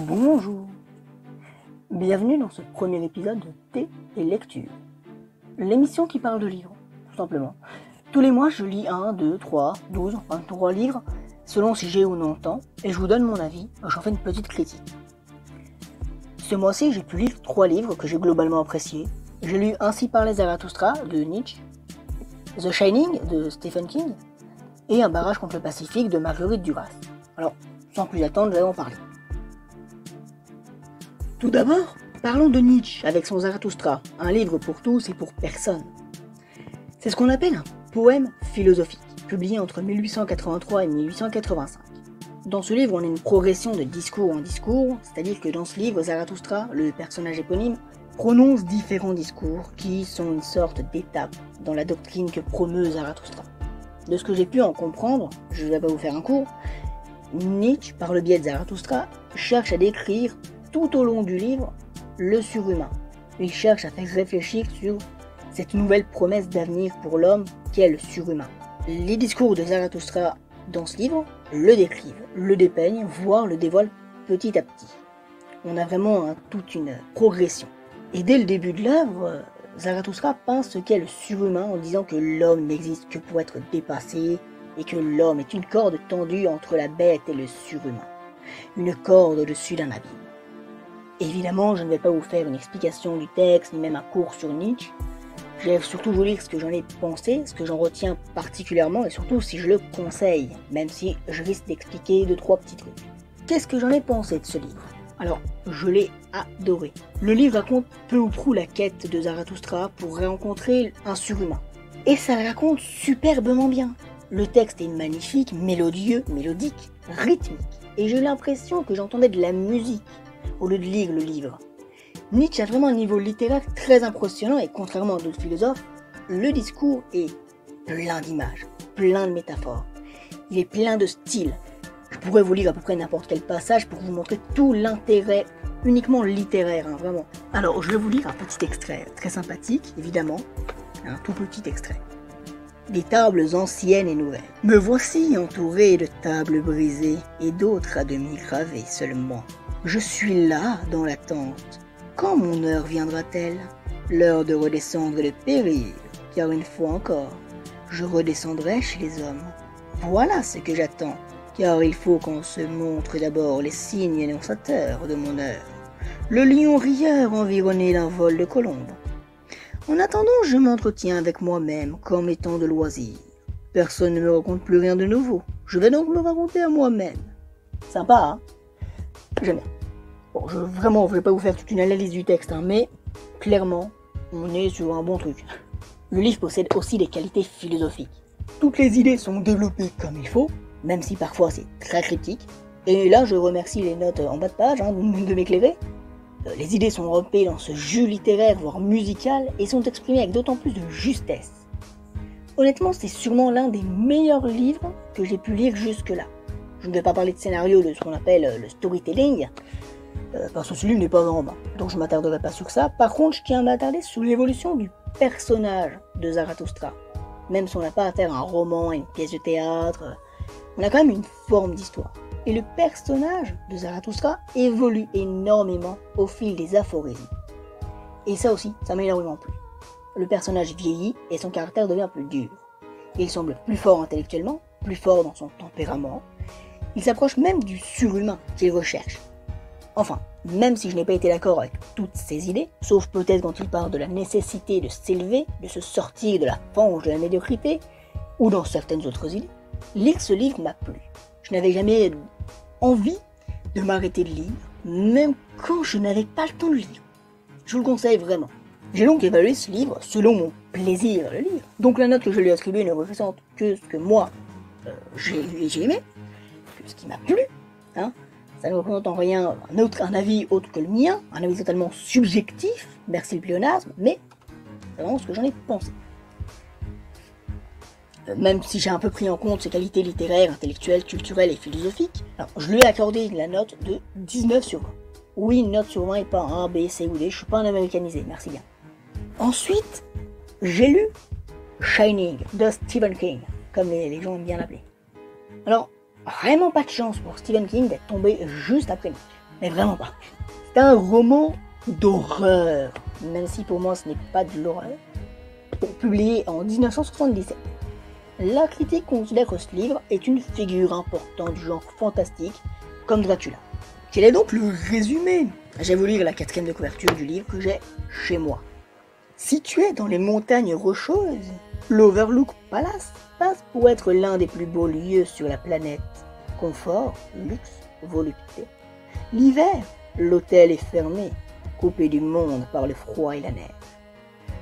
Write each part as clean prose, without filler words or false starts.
Bonjour, bienvenue dans ce premier épisode de Thé et Lecture, l'émission qui parle de livres, tout simplement. Tous les mois, je lis 1, 2, 3, 12, enfin 3 livres, selon si j'ai ou non le temps, et je vous donne mon avis, j'en fais une petite critique. Ce mois-ci, j'ai pu lire 3 livres que j'ai globalement appréciés. J'ai lu Ainsi parlait Zarathustra de Nietzsche, The Shining de Stephen King, et Un barrage contre le Pacifique de Marguerite Duras. Alors, sans plus attendre, je vais en parler. Tout d'abord, parlons de Nietzsche avec son Zarathustra, un livre pour tous et pour personne. C'est ce qu'on appelle un poème philosophique, publié entre 1883 et 1885. Dans ce livre, on a une progression de discours en discours, c'est-à-dire que dans ce livre, Zarathustra, le personnage éponyme, prononce différents discours qui sont une sorte d'étape dans la doctrine que promeut Zarathustra. De ce que j'ai pu en comprendre, je ne vais pas vous faire un cours, Nietzsche, par le biais de Zarathustra, cherche à décrire tout au long du livre le surhumain. Il cherche à faire réfléchir sur cette nouvelle promesse d'avenir pour l'homme qu'est le surhumain. Les discours de Zarathustra dans ce livre le décrivent, le dépeignent, voire le dévoilent petit à petit. On a vraiment toute une progression. Et dès le début de l'œuvre, Zarathustra peint ce qu'est le surhumain en disant que l'homme n'existe que pour être dépassé et que l'homme est une corde tendue entre la bête et le surhumain. Une corde au-dessus d'un abîme. Évidemment, je ne vais pas vous faire une explication du texte, ni même un cours sur Nietzsche. Je vais surtout vous lire ce que j'en ai pensé, ce que j'en retiens particulièrement, et surtout si je le conseille, même si je risque d'expliquer 2-3 petits trucs. Qu'est-ce que j'en ai pensé de ce livre ? Alors, je l'ai adoré. Le livre raconte peu ou prou la quête de Zarathustra pour rencontrer un surhumain. Et ça le raconte superbement bien. Le texte est magnifique, mélodieux, mélodique, rythmique. Et j'ai eu l'impression que j'entendais de la musique au lieu de lire le livre. Nietzsche a vraiment un niveau littéraire très impressionnant et contrairement à d'autres philosophes, le discours est plein d'images, plein de métaphores. Il est plein de style. Je pourrais vous lire à peu près n'importe quel passage pour vous montrer tout l'intérêt uniquement littéraire, vraiment. Alors, je vais vous lire un petit extrait, très sympathique, évidemment, un tout petit extrait. Des tables anciennes et nouvelles. Me voici entouré de tables brisées et d'autres à demi gravées seulement. Je suis là dans l'attente. Quand mon heure viendra-t-elle ? L'heure de redescendre et de périr, car une fois encore, je redescendrai chez les hommes. Voilà ce que j'attends, car il faut qu'on se montre d'abord les signes annonciateurs de mon heure. Le lion rieur environné d'un vol de colombes. En attendant, je m'entretiens avec moi-même comme étant de loisir. Personne ne me raconte plus rien de nouveau. Je vais donc me raconter à moi-même. Sympa, hein ? J'aime bien. Bon, je vais pas vous faire toute une analyse du texte, hein, mais clairement, on est sur un bon truc. Le livre possède aussi des qualités philosophiques. Toutes les idées sont développées comme il faut, même si parfois c'est très cryptique. Et là, je remercie les notes en bas de page de m'éclairer. Les idées sont regroupées dans ce jus littéraire, voire musical, et sont exprimées avec d'autant plus de justesse. Honnêtement, c'est sûrement l'un des meilleurs livres que j'ai pu lire jusque-là. Je ne vais pas parler de scénario, de ce qu'on appelle le storytelling, parce que ce livre n'est pas un roman, donc je ne m'attarderai pas sur ça. Par contre, je tiens à m'attarder sur l'évolution du personnage de Zarathustra. Même si on n'a pas à faire un roman, une pièce de théâtre, on a quand même une forme d'histoire. Et le personnage de Zarathustra évolue énormément au fil des aphorismes. Et ça aussi, ça m'a énormément plu. Le personnage vieillit et son caractère devient plus dur. Il semble plus fort intellectuellement, plus fort dans son tempérament. Il s'approche même du surhumain qu'il recherche. Enfin, même si je n'ai pas été d'accord avec toutes ces idées, sauf peut-être quand il parle de la nécessité de s'élever, de se sortir de la fange de la médiocrité, ou dans certaines autres idées, lire ce livre m'a plu. Je n'avais jamais envie de m'arrêter de lire, même quand je n'avais pas le temps de lire. Je vous le conseille vraiment. J'ai donc évalué ce livre selon mon plaisir à le lire. Donc la note que je lui ai attribuée ne représente que ce que moi j'ai aimé, que ce qui m'a plu. Ça ne représente en rien un avis autre que le mien, un avis totalement subjectif, merci le pléonasme, mais c'est vraiment ce que j'en ai pensé. Même si j'ai un peu pris en compte ses qualités littéraires, intellectuelles, culturelles et philosophiques, alors je lui ai accordé la note de 19 sur 20. Oui, une note sur 20 et pas un A, B, C ou D, je suis pas un américanisé, merci bien. Ensuite, j'ai lu Shining de Stephen King, comme les gens aiment bien l'appeler. Alors, vraiment pas de chance pour Stephen King d'être tombé juste après Nietzsche. Mais vraiment pas. C'est un roman d'horreur, même si pour moi ce n'est pas de l'horreur. Publié en 1977. La critique considère que ce livre est une figure importante du genre fantastique, comme Dracula. Quel est donc le résumé? J'ai voulu lire la 4e de couverture du livre que j'ai chez moi. Situé dans les montagnes rocheuses, l'Overlook Palace passe pour être l'un des plus beaux lieux sur la planète. Confort, luxe, volupté. L'hiver, l'hôtel est fermé, coupé du monde par le froid et la neige.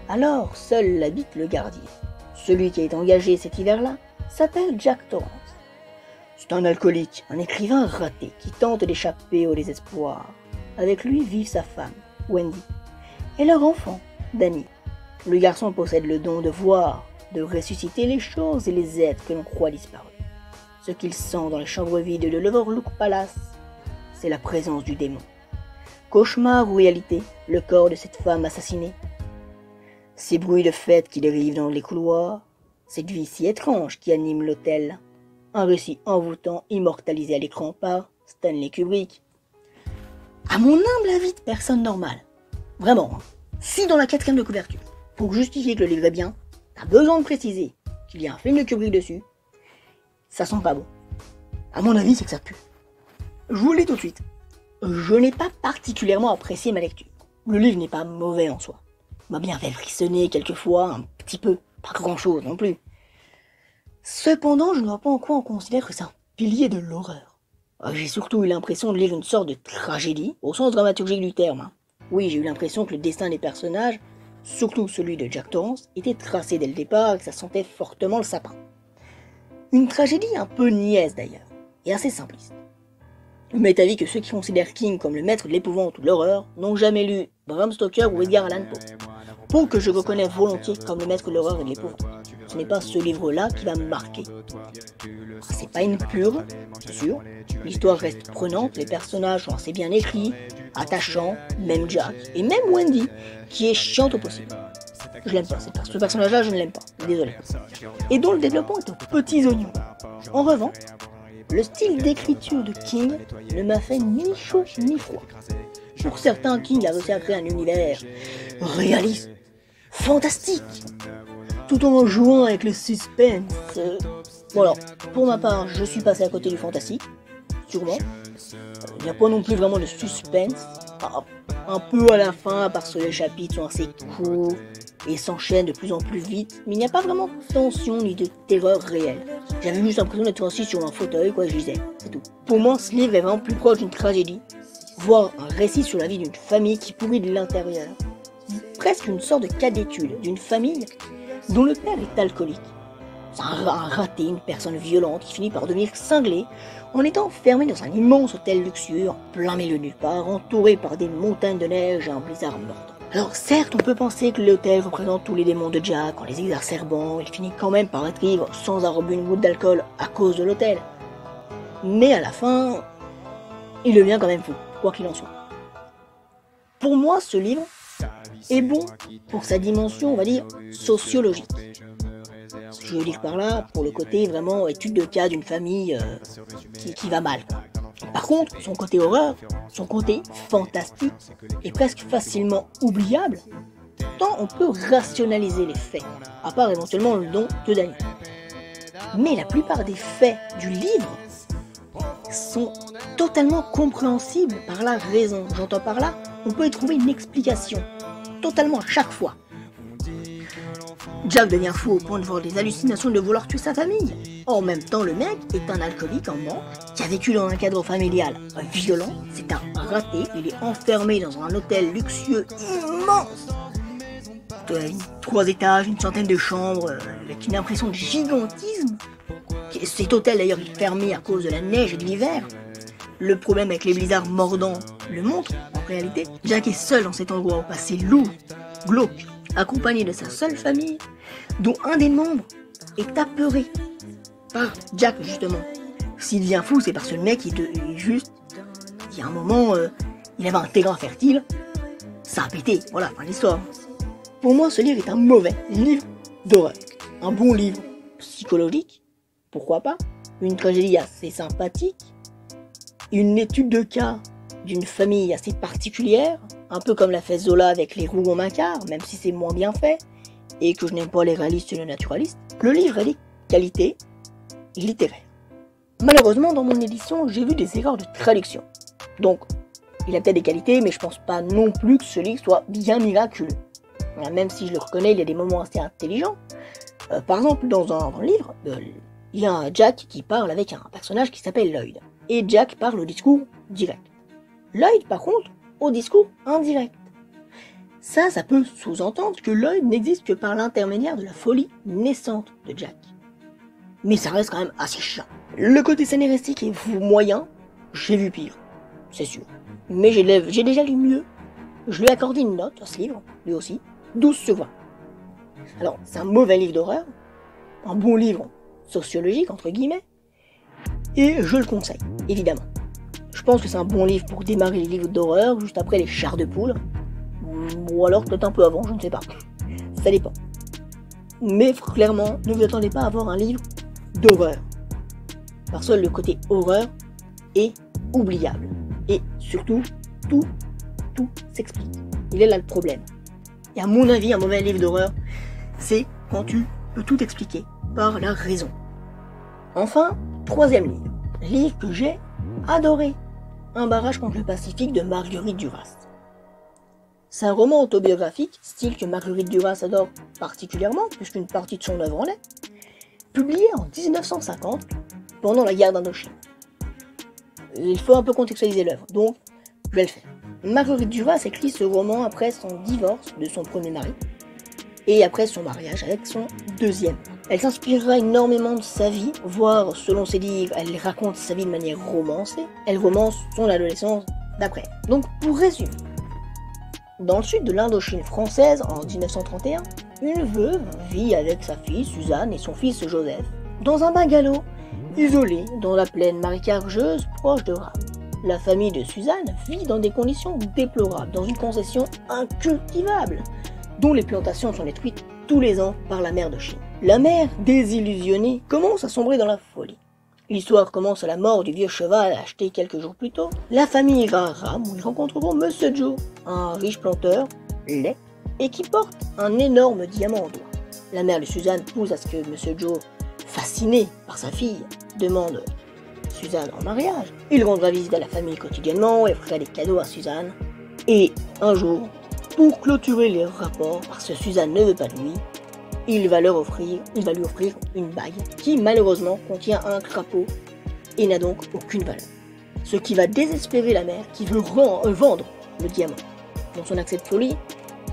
Alors, seul habite le gardien. Celui qui est engagé cet hiver-là s'appelle Jack Torrance. C'est un alcoolique, un écrivain raté qui tente d'échapper au désespoir. Avec lui vit sa femme, Wendy, et leur enfant, Danny. Le garçon possède le don de voir, de ressusciter les choses et les êtres que l'on croit disparus. Ce qu'il sent dans les chambres vides de l'Overlook Palace, c'est la présence du démon. Cauchemar ou réalité, le corps de cette femme assassinée. Ces bruits de fête qui dérivent dans les couloirs, cette vie si étrange qui anime l'hôtel. Un récit envoûtant immortalisé à l'écran par Stanley Kubrick. À mon humble avis de personne normale, vraiment, si dans la 4e de couverture, pour justifier que le livre est bien, t'as besoin de préciser qu'il y a un film de Kubrick dessus, ça sent pas bon. À mon avis, c'est que ça pue. Je vous le dis tout de suite, je n'ai pas particulièrement apprécié ma lecture. Le livre n'est pas mauvais en soi. Il m'a bien fait frissonner quelquefois, un petit peu, pas grand chose non plus. Cependant, je ne vois pas en quoi on considère que c'est un pilier de l'horreur. J'ai surtout eu l'impression de lire une sorte de tragédie, au sens dramaturgique du terme. Oui, j'ai eu l'impression que le destin des personnages, surtout celui de Jack Torrance, était tracé dès le départ et que ça sentait fortement le sapin. Une tragédie un peu niaise d'ailleurs, et assez simpliste. Il m'est avis que ceux qui considèrent King comme le maître de l'épouvante ou de l'horreur n'ont jamais lu Bram Stoker ou Edgar Allan Poe. Poe que je reconnais volontiers comme le maître de l'horreur et de l'épouvante. Ce n'est pas ce livre-là qui va me marquer. C'est pas une purge, c'est sûr. L'histoire reste prenante, les personnages sont assez bien écrits, attachants, même Jack, et même Wendy, qui est chiante au possible. Je l'aime pas, ce personnage-là, je ne l'aime pas, désolé. Et dont le développement est aux petits oignons. En revanche, le style d'écriture de King ne m'a fait ni chaud ni froid. Pour certains, King a réussi à créer un univers réaliste, fantastique, tout en jouant avec le suspense. Voilà, pour ma part, je suis passé à côté du fantastique, sûrement. Il n'y a pas non plus vraiment de suspense, un peu à la fin, parce que les chapitres sont assez courts et s'enchaînent de plus en plus vite, mais il n'y a pas vraiment de tension ni de terreur réelle. J'avais juste l'impression d'être assis sur un fauteuil, quoi, je lisais, c'est tout. Pour moi, ce livre est vraiment plus proche d'une tragédie, voire un récit sur la vie d'une famille qui pourrit de l'intérieur. Presque une sorte de cas d'étude d'une famille dont le père est alcoolique. C'est un raté, une personne violente qui finit par devenir cinglée en étant enfermé dans un immense hôtel luxueux en plein milieu de nulle part, entouré par des montagnes de neige et un blizzard mordant. Alors certes, on peut penser que l'hôtel représente tous les démons de Jack en les exacerbant, il finit quand même par être ivre sans avoir bu une goutte d'alcool à cause de l'hôtel. Mais à la fin, il devient quand même fou, quoi qu'il en soit. Pour moi, ce livre est bon pour sa dimension, on va dire, sociologique. Je veux dire par là, pour le côté vraiment étude de cas d'une famille qui va mal. Par contre, son côté horreur, son côté fantastique est presque facilement oubliable, tant on peut rationaliser les faits, à part éventuellement le don de Danny. Mais la plupart des faits du livre sont totalement compréhensibles par la raison. J'entends par là, on peut y trouver une explication, totalement à chaque fois. Jack devient fou au point de voir des hallucinations de vouloir tuer sa famille. En même temps, le mec est un alcoolique en manque, qui a vécu dans un cadre familial violent, c'est un raté, il est enfermé dans un hôtel luxueux immense. 3 étages, une centaine de chambres, avec une impression de gigantisme. Cet hôtel d'ailleurs est fermé à cause de la neige et de l'hiver. Le problème avec les blizzards mordants le montre, en réalité. Jack est seul dans cet endroit au passé lourd, glauque, accompagné de sa seule famille, dont un des membres est apeuré par Jack justement. S'il devient fou, c'est parce que le mec il y a un moment, il avait un terrain fertile, ça a pété, voilà, fin l'histoire. Pour moi, ce livre est un mauvais livre d'horreur. Un bon livre psychologique, pourquoi pas, une tragédie assez sympathique, une étude de cas d'une famille assez particulière, un peu comme l'a fait Zola avec les Rougon-Macquart, même si c'est moins bien fait, et que je n'aime pas les réalistes et les naturalistes, le livre a des qualités littéraires. Malheureusement, dans mon édition, j'ai vu des erreurs de traduction. Donc, il a peut-être des qualités, mais je pense pas non plus que ce livre soit bien miraculeux. Même si je le reconnais, il y a des moments assez intelligents. Par exemple, dans le livre, il y a un Jack qui parle avec un personnage qui s'appelle Lloyd. Et Jack parle au discours direct. Lloyd, par contre, au discours indirect. Ça peut sous-entendre que Lloyd n'existe que par l'intermédiaire de la folie naissante de Jack. Mais ça reste quand même assez chiant. Le côté scénaristique est moyen, j'ai vu pire, c'est sûr. Mais j'ai déjà lu mieux. Je lui ai accordé une note à ce livre, lui aussi, 12 sur 20. Alors, c'est un mauvais livre d'horreur, un bon livre sociologique, entre guillemets, et je le conseille, évidemment. Je pense que c'est un bon livre pour démarrer les livres d'horreur, juste après les chars de poule, ou alors peut-être un peu avant, je ne sais pas. Ça dépend. Mais clairement, ne vous attendez pas à avoir un livre d'horreur. Parce que le côté horreur est oubliable. Et surtout, tout s'explique. Il est là le problème. Et à mon avis, un mauvais livre d'horreur, c'est quand tu peux tout expliquer par la raison. Enfin, troisième livre que j'ai adoré, Un barrage contre le Pacifique de Marguerite Duras. C'est un roman autobiographique, style que Marguerite Duras adore particulièrement, puisqu'une partie de son œuvre en est, publié en 1950, pendant la guerre d'Indochine. Il faut un peu contextualiser l'œuvre, donc je vais le faire. Marguerite Duras écrit ce roman après son divorce de son premier mari, et après son mariage avec son deuxième. Elle s'inspirera énormément de sa vie, voire selon ses livres, elle raconte sa vie de manière romancée. Elle romance son adolescence d'après. Donc pour résumer, dans le sud de l'Indochine française, en 1931, une veuve vit avec sa fille Suzanne et son fils Joseph dans un bungalow isolé dans la plaine marécageuse proche de Rames. La famille de Suzanne vit dans des conditions déplorables, dans une concession incultivable, dont les plantations sont détruites tous les ans par la mer de Chine. La mère, désillusionnée, commence à sombrer dans la folie. L'histoire commence à la mort du vieux cheval acheté quelques jours plus tôt. La famille ira à Rames où ils rencontreront Monsieur Joe, un riche planteur, laid, et qui porte un énorme diamant au doigt. La mère de Suzanne pousse à ce que Monsieur Joe, fasciné par sa fille, demande Suzanne en mariage. Il rendra visite à la famille quotidiennement et fera des cadeaux à Suzanne. Et un jour, pour clôturer les rapports, parce que Suzanne ne veut pas de lui, il va lui offrir une bague qui malheureusement contient un crapaud et n'a donc aucune valeur. Ce qui va désespérer la mère qui veut vendre le diamant. Dans son accès de folie,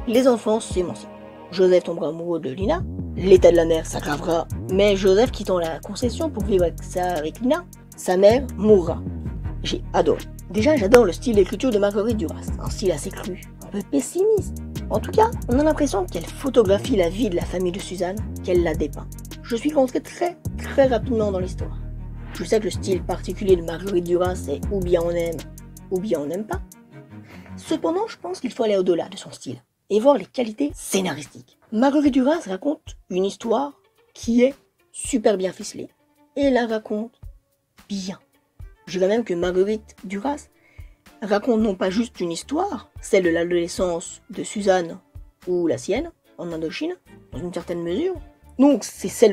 les enfants s'émancipent. Joseph tombera amoureux de Lina, l'état de la mère s'aggravera, mais Joseph quittant la concession pour vivre avec Lina, sa mère mourra. J'ai adoré. Déjà, j'adore le style d'écriture de Marguerite Duras, un style assez cru, un peu pessimiste. En tout cas, on a l'impression qu'elle photographie la vie de la famille de Suzanne, qu'elle la dépeint. Je suis rentré très rapidement dans l'histoire. Je sais que le style particulier de Marguerite Duras, c'est ou bien on aime, ou bien on n'aime pas. Cependant, je pense qu'il faut aller au-delà de son style, et voir les qualités scénaristiques. Marguerite Duras raconte une histoire qui est super bien ficelée, et la raconte bien. Je dirais même que Marguerite Duras raconte non pas juste une histoire, celle de l'adolescence de Suzanne ou la sienne, en Indochine, dans une certaine mesure. Donc c'est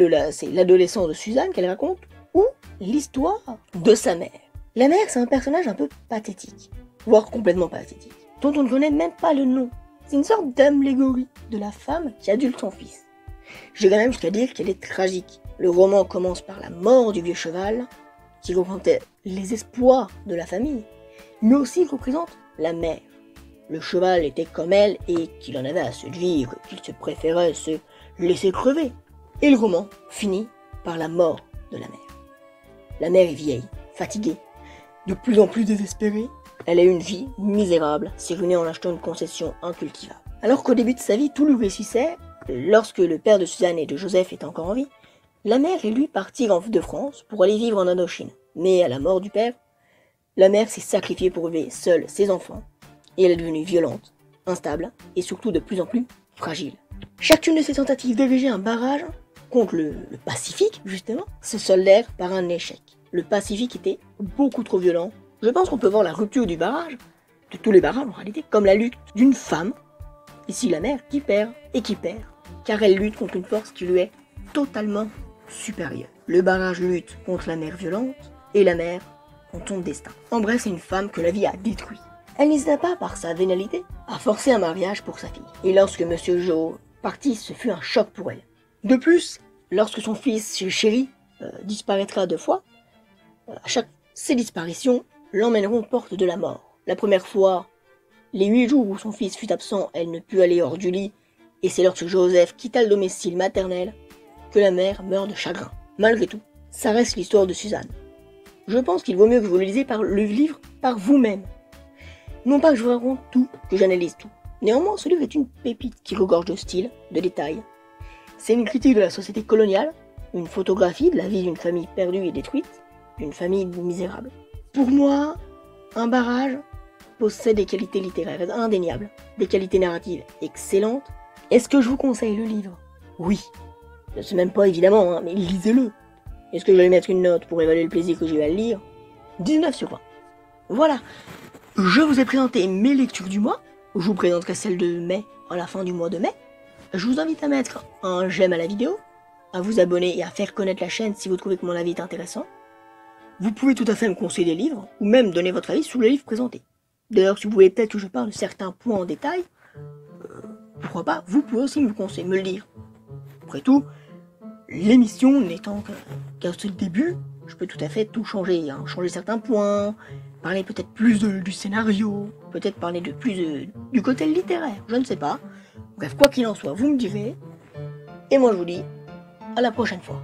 l'adolescence de Suzanne qu'elle raconte, ou l'histoire de sa mère. La mère, c'est un personnage un peu pathétique, voire complètement pathétique, dont on ne connaît même pas le nom. C'est une sorte d'allégorie de la femme qui adulte son fils. J'irais même jusqu'à dire qu'elle est tragique. Le roman commence par la mort du vieux cheval, qui représentait les espoirs de la famille, mais aussi représente la mère. Le cheval était comme elle et qu'il en avait assez de vivre, qu'il se préférait se laisser crever. Et le roman finit par la mort de la mère. La mère est vieille, fatiguée, de plus en plus désespérée. Elle a une vie misérable, s'est ruinée en achetant une concession incultivable. Alors qu'au début de sa vie, tout lui réussissait, lorsque le père de Suzanne et de Joseph est encore en vie, la mère et lui partirent de France pour aller vivre en Indochine. Mais à la mort du père, la mère s'est sacrifiée pour élever seule ses enfants, et elle est devenue violente, instable, et surtout de plus en plus fragile. Chacune de ses tentatives d'ériger un barrage contre le Pacifique, justement, se soldèrent par un échec. Le Pacifique était beaucoup trop violent Je pense qu'on peut voir la rupture du barrage, de tous les barrages en réalité, comme la lutte d'une femme, ici la mère, qui perd, car elle lutte contre une force qui lui est totalement supérieure. Le barrage lutte contre la mère violente, et la mère contre son destin. En bref, c'est une femme que la vie a détruite. Elle n'hésita pas, par sa vénalité, à forcer un mariage pour sa fille. Et lorsque Monsieur Joe partit, ce fut un choc pour elle. De plus, lorsque son fils chéri disparaîtra 2 fois, ces disparitions l'emmèneront aux portes de la mort. La première fois, les 8 jours où son fils fut absent, elle ne put aller hors du lit, et c'est lorsque Joseph quitta le domicile maternel que la mère meurt de chagrin. Malgré tout, ça reste l'histoire de Suzanne. Je pense qu'il vaut mieux que vous le lisiez le livre par vous-même. Non pas que je vous raconte tout, que j'analyse tout. Néanmoins, ce livre est une pépite qui regorge de style, de détails. C'est une critique de la société coloniale, une photographie de la vie d'une famille perdue et détruite, d'une famille misérable. Pour moi, Un barrage possède des qualités littéraires indéniables, des qualités narratives excellentes. Est-ce que je vous conseille le livre? Oui. Je ne sais même pas évidemment, mais lisez-le. Est-ce que je vais mettre une note pour évaluer le plaisir que j'ai eu à le lire? 19 sur 20. Voilà. Je vous ai présenté mes lectures du mois. Je vous présenterai celle de mai à la fin du mois de mai. Je vous invite à mettre un j'aime à la vidéo, à vous abonner et à faire connaître la chaîne si vous trouvez que mon avis est intéressant. Vous pouvez tout à fait me conseiller des livres, ou même donner votre avis sur les livres présentés. D'ailleurs, si vous voulez peut-être que je parle de certains points en détail, pourquoi pas, vous pouvez aussi me conseiller, me le dire. Après tout, l'émission n'étant qu'à ce début, je peux tout à fait tout changer, changer certains points, parler peut-être plus du scénario, peut-être parler de plus du côté littéraire, je ne sais pas. Bref, quoi qu'il en soit, vous me direz, et moi je vous dis à la prochaine fois.